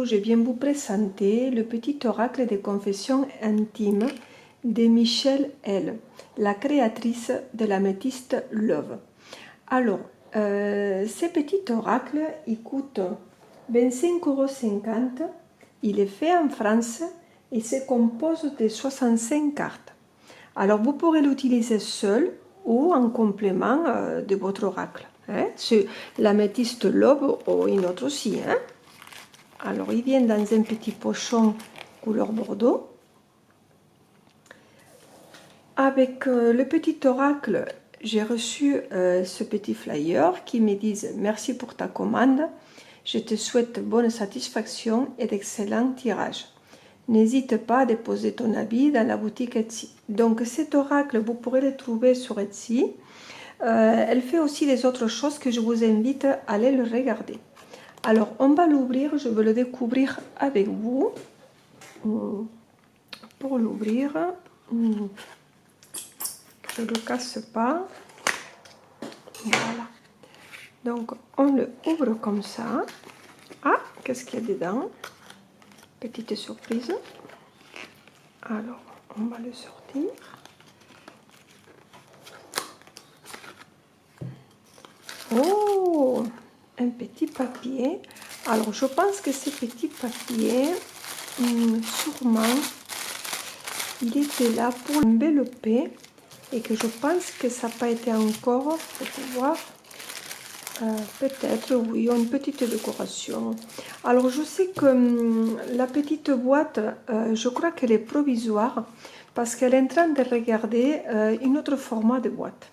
je viens vous présenter le petit oracle des confessions intimes de Michelle L, la créatrice de l'améthyste Love. Alors, ce petit oracle, il coûte 25,50 €. Il est fait en France et se compose de 65 cartes. Alors, vous pourrez l'utiliser seul ou en complément de votre oracle. C'est l'améthyste Love ou une autre aussi. Alors, il vient dans un petit pochon couleur bordeaux. Avec le petit oracle, j'ai reçu ce petit flyer qui me dit « Merci pour ta commande. Je te souhaite bonne satisfaction et d'excellents tirages. N'hésite pas à déposer ton avis dans la boutique Etsy. » Donc, cet oracle, vous pourrez le trouver sur Etsy. Elle fait aussi des autres choses que je vous invite à aller le regarder. Alors, on va l'ouvrir, je vais le découvrir avec vous. Pour l'ouvrir, je ne le casse pas. Voilà. Donc, on le ouvre comme ça. Ah, qu'est-ce qu'il y a dedans? Petite surprise. Alors, on va le sortir. Oh, un petit papier. Alors, je pense que ce petit papier, sûrement, il était là pour envelopper et que je pense que ça n'a pas été encore pour pouvoir, peut-être, oui, une petite décoration. Alors, je sais que la petite boîte, je crois qu'elle est provisoire parce qu'elle est en train de regarder un autre format de boîte.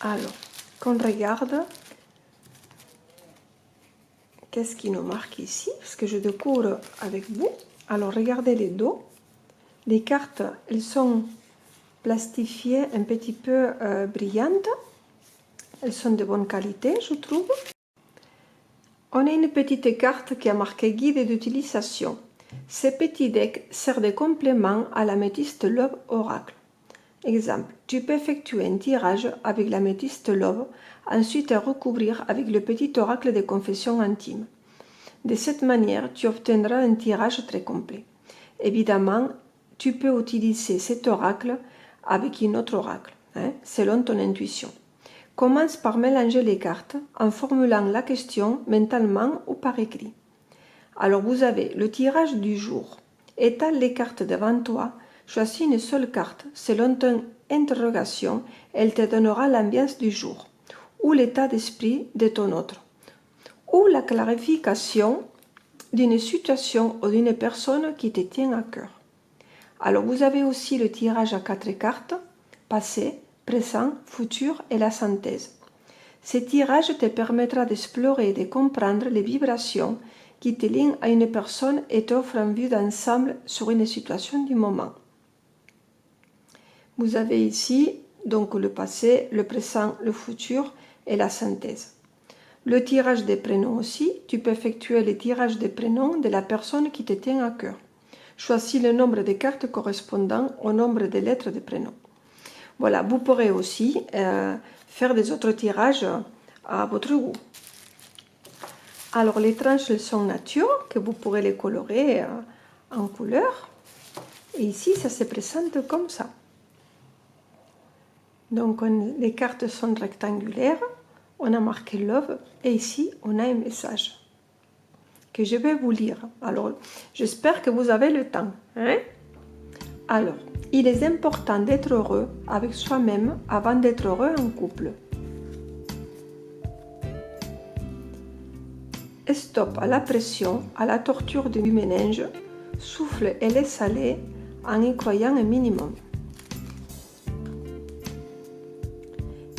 Alors, qu'on regarde, qu'est-ce qui nous marque ici? Parce que je découvre avec vous. Alors, regardez les dos. Les cartes, elles sont plastifiées un petit peu brillantes. Elles sont de bonne qualité, je trouve. On a une petite carte qui a marqué guide d'utilisation. Ce petit deck sert de complément à l'améthyste Love Oracle. Exemple, tu peux effectuer un tirage avec l'améthyste Love, ensuite recouvrir avec le petit oracle de confession intime. De cette manière, tu obtiendras un tirage très complet. Évidemment, tu peux utiliser cet oracle avec un autre oracle, selon ton intuition. Commence par mélanger les cartes en formulant la question mentalement ou par écrit. Alors, vous avez le tirage du jour. Étale les cartes devant toi. Choisis une seule carte. Selon ton interrogation, elle te donnera l'ambiance du jour, ou l'état d'esprit de ton autre, ou la clarification d'une situation ou d'une personne qui te tient à cœur. Alors, vous avez aussi le tirage à 4 cartes, passé, présent, futur et la synthèse. Ce tirage te permettra d'explorer et de comprendre les vibrations qui te lient à une personne et t'offrent une vue d'ensemble sur une situation du moment. Vous avez ici donc le passé, le présent, le futur et la synthèse. Le tirage des prénoms aussi, tu peux effectuer le tirage des prénoms de la personne qui te tient à cœur. Choisis le nombre de cartes correspondant au nombre de lettres de prénom. Voilà, vous pourrez aussi faire des autres tirages à votre goût. Alors, les tranches elles sont nature, que vous pourrez les colorer en couleur. Et ici, ça se présente comme ça. Donc, les cartes sont rectangulaires. On a marqué Love et ici, on a un message que je vais vous lire. Alors, j'espère que vous avez le temps. Alors, il est important d'être heureux avec soi-même avant d'être heureux en couple. Stop à la pression, à la torture du ménage, souffle et laisse aller en y croyant un minimum.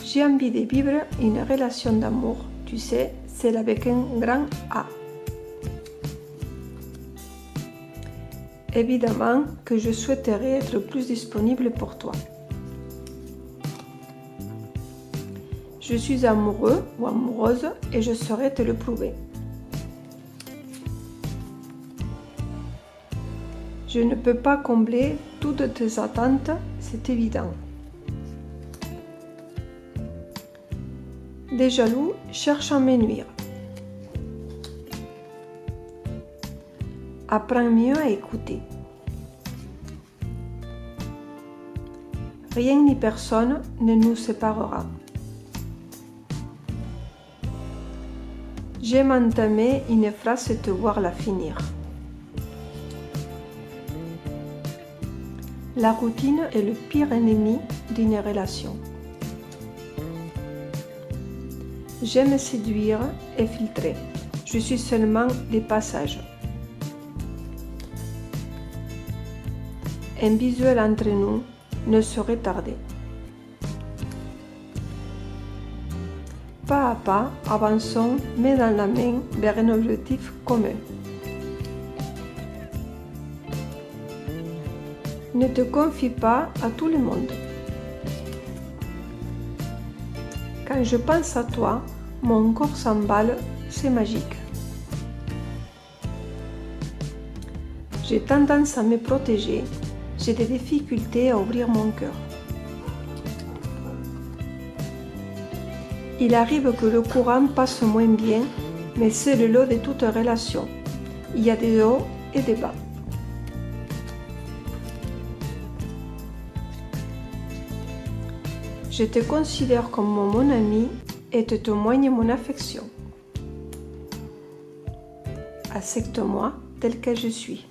J'ai envie de vivre une relation d'amour, tu sais, celle avec un grand A. Évidemment que je souhaiterais être plus disponible pour toi. Je suis amoureux ou amoureuse et je saurais te le prouver. Je ne peux pas combler toutes tes attentes, c'est évident. Des jaloux cherchent à me nuire. Apprends mieux à écouter. Rien ni personne ne nous séparera. J'aime entamer une phrase et te voir la finir. La routine est le pire ennemi d'une relation. J'aime séduire et filtrer. Je suis seulement des passages. Un visuel entre nous ne saurait tarder. Pas à pas, avançons main dans la main vers un objectif commun. Ne te confie pas à tout le monde. Quand je pense à toi, mon corps s'emballe, c'est magique. J'ai tendance à me protéger, j'ai des difficultés à ouvrir mon cœur. Il arrive que le courant passe moins bien, mais c'est le lot de toute relation. Il y a des hauts et des bas. Je te considère comme mon ami et te témoigne mon affection. Accepte-moi tel que je suis.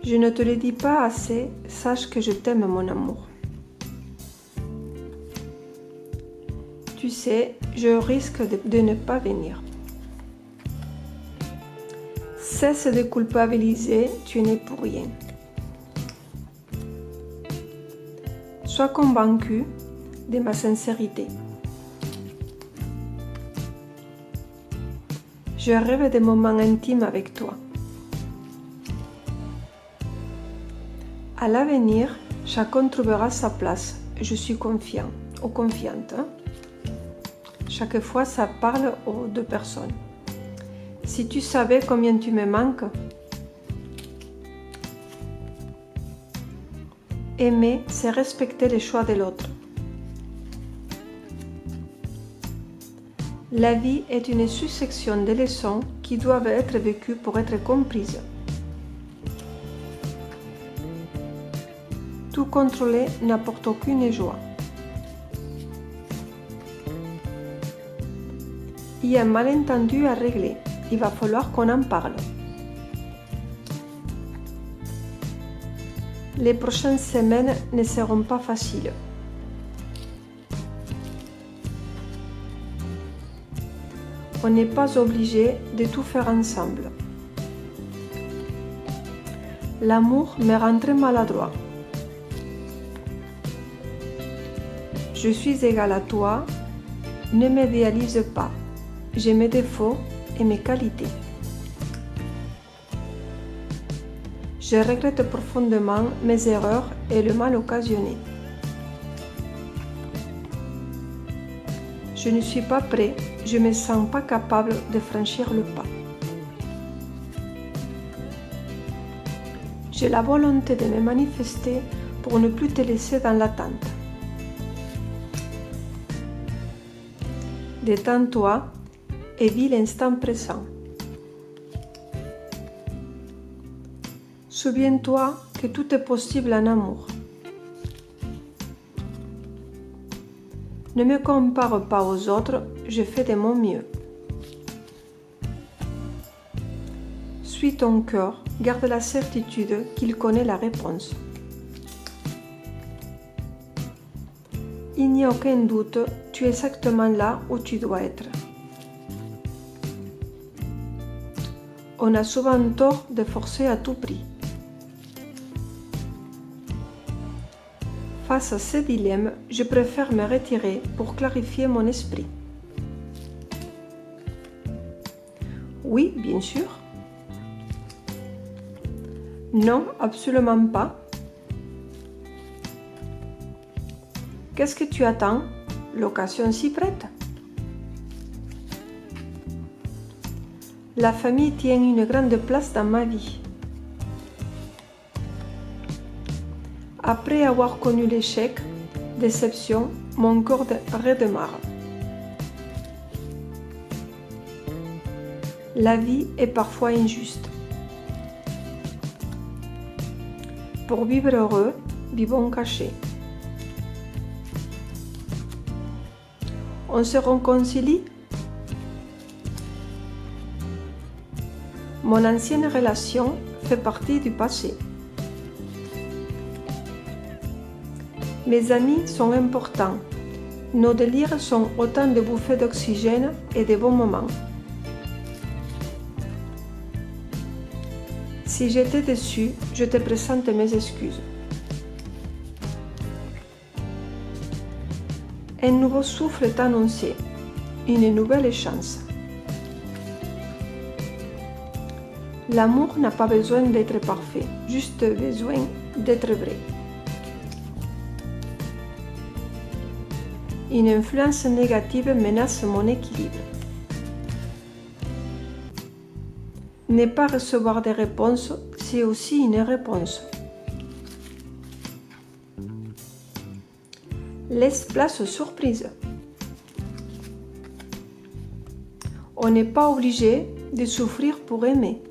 Je ne te le dis pas assez, sache que je t'aime mon amour. Tu sais, je risque de ne pas venir. Cesse de culpabiliser, tu n'es pour rien. Sois convaincu de ma sincérité. Je rêve des moments intimes avec toi. À l'avenir, chacun trouvera sa place. Je suis confiant ou confiante. Chaque fois, ça parle aux deux personnes. Si tu savais combien tu me manques, aimer, c'est respecter les choix de l'autre. La vie est une succession de leçons qui doivent être vécues pour être comprises. Tout contrôler n'apporte aucune joie. Il y a un malentendu à régler. Il va falloir qu'on en parle. Les prochaines semaines ne seront pas faciles. On n'est pas obligé de tout faire ensemble. L'amour me rend très maladroit. Je suis égale à toi, ne m'idéalise pas. J'ai mes défauts et mes qualités. Je regrette profondément mes erreurs et le mal occasionné. Je ne suis pas prêt, je ne me sens pas capable de franchir le pas. J'ai la volonté de me manifester pour ne plus te laisser dans l'attente. Détends-toi et vis l'instant présent. Souviens-toi que tout est possible en amour. Ne me compare pas aux autres, je fais de mon mieux. Suis ton cœur, garde la certitude qu'il connaît la réponse. Il n'y a aucun doute, tu es exactement là où tu dois être. On a souvent tort de forcer à tout prix. Face à ces dilemmes, je préfère me retirer pour clarifier mon esprit. Oui, bien sûr. Non, absolument pas. Qu'est-ce que tu attends? L'occasion s'y prête. La famille tient une grande place dans ma vie. Après avoir connu l'échec, déception, mon corps redémarre. La vie est parfois injuste. Pour vivre heureux, vivons cachés. On se réconcilie. Mon ancienne relation fait partie du passé. Mes amis sont importants. Nos délires sont autant de bouffées d'oxygène et de bons moments. Si j'étais déçu, je te présente mes excuses. Un nouveau souffle est annoncé, une nouvelle chance. L'amour n'a pas besoin d'être parfait, juste besoin d'être vrai. Une influence négative menace mon équilibre. Ne pas recevoir de réponse, c'est aussi une réponse. Laisse place aux surprises. On n'est pas obligé de souffrir pour aimer.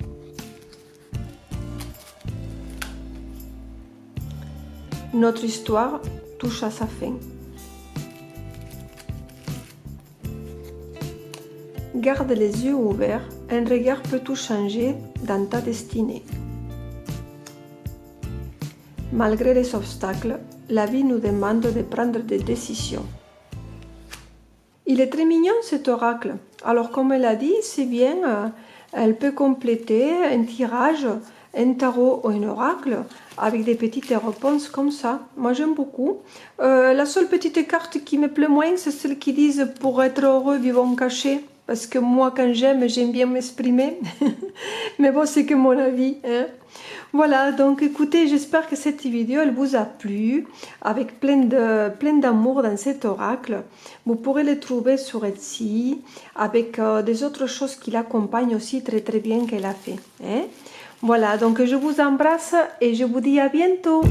Notre histoire touche à sa fin. Garde les yeux ouverts, un regard peut tout changer dans ta destinée. Malgré les obstacles, la vie nous demande de prendre des décisions. Il est très mignon cet oracle. Alors comme elle a dit, c'est bien, elle peut compléter un tirage, un tarot ou un oracle avec des petites réponses comme ça. Moi j'aime beaucoup. La seule petite carte qui me plaît moins, c'est celle qui dit « Pour être heureux, vivons cachés ». Parce que moi, quand j'aime bien m'exprimer. Mais bon, c'est que mon avis. Hein. Voilà, donc écoutez, j'espère que cette vidéo, elle vous a plu. Avec plein d'amour dans cet oracle. Vous pourrez le trouver sur Etsy. Avec des autres choses qui l'accompagnent aussi très très bien qu'elle a fait. Hein. Voilà, donc je vous embrasse et je vous dis à bientôt.